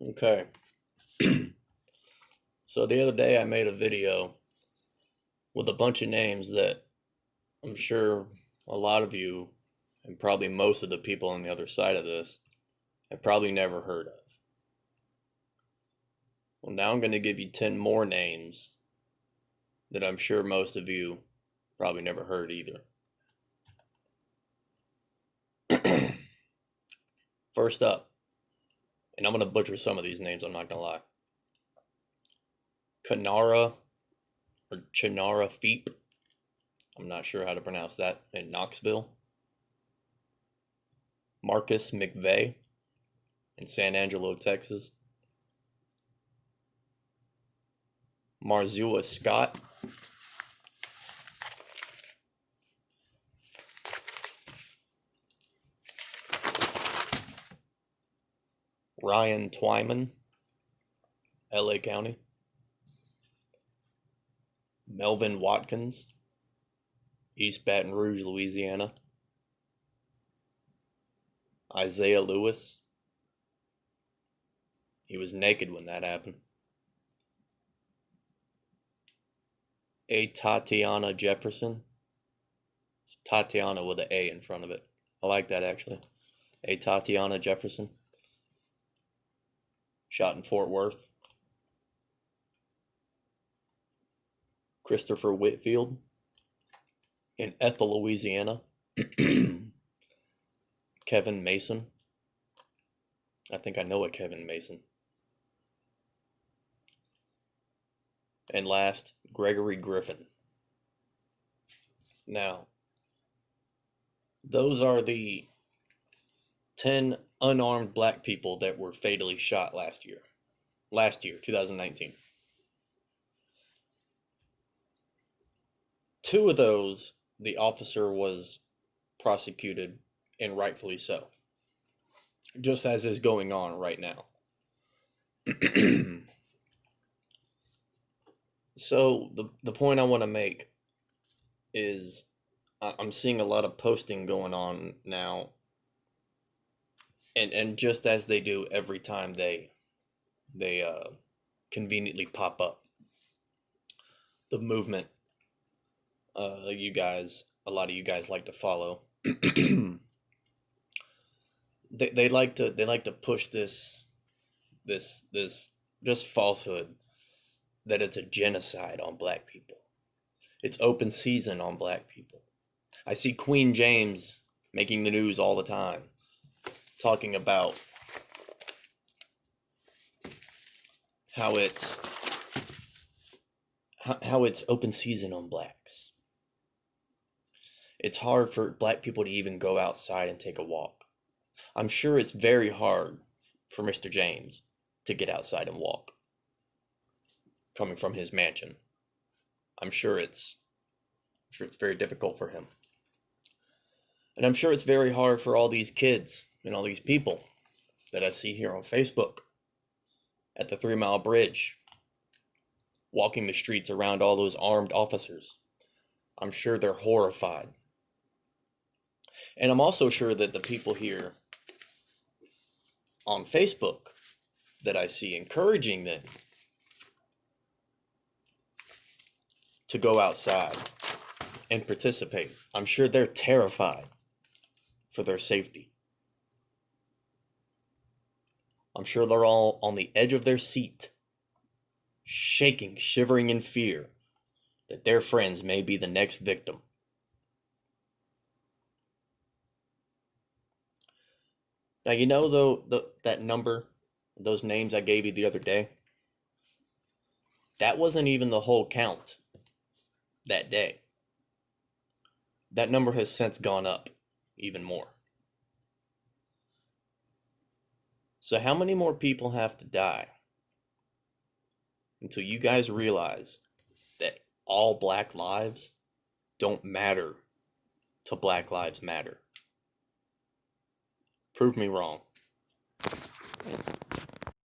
Okay. So the other day I made a video with a bunch of names that I'm sure a lot of you, and probably most of the people on the other side of this, have probably never heard of. Well, now I'm going to give you 10 more names that I'm sure most of you probably never heard either. First up, and I'm going to butcher some of these names, I'm not going to lie. Kanara or Chinara Feep. I'm not sure how to pronounce that, in Knoxville. Marcus McVeigh in San Angelo, Texas. Marzula Scott. Ryan Twyman, LA County. Melvin Watkins, East Baton Rouge, Louisiana. Isaiah Lewis. He was naked when that happened. A Tatiana Jefferson. It's Tatiana with an A in front of it. I like that actually. A Tatiana Jefferson. Shot in Fort Worth. Christopher Whitfield in Ethel, Louisiana. Kevin Mason. I think I know a Kevin Mason. And last, Gregory Griffin. Now, those are the 10 unarmed black people that were fatally shot last year, 2019. Two of those, the officer was prosecuted, and rightfully so, just as is going on right now. So the point I want to make is I'm seeing a lot of posting going on now, and just as they do every time they conveniently pop up, the movement a lot of you guys like to follow. they like to push this just falsehood that it's a genocide on black people. It's open season on black people. I see Queen James making the news all the time, talking about how it's open season on blacks. It's hard for black people to even go outside and take a walk. I'm sure it's very hard for Mr. James to get outside and walk, coming from his mansion. I'm sure it's very difficult for him. And I'm sure it's very hard for all these kids and all these people that I see here on Facebook at the 3 Mile Bridge, walking the streets around all those armed officers. I'm sure they're horrified. And I'm also sure that the people here on Facebook that I see encouraging them to go outside and participate, I'm sure they're terrified for their safety. I'm sure they're all on the edge of their seat, shaking, shivering in fear that their friends may be the next victim. Now, you know, though, that number, those names I gave you the other day, that wasn't even the whole count that day. That number has since gone up even more. So how many more people have to die until you guys realize that all black lives don't matter to Black Lives Matter? Prove me wrong.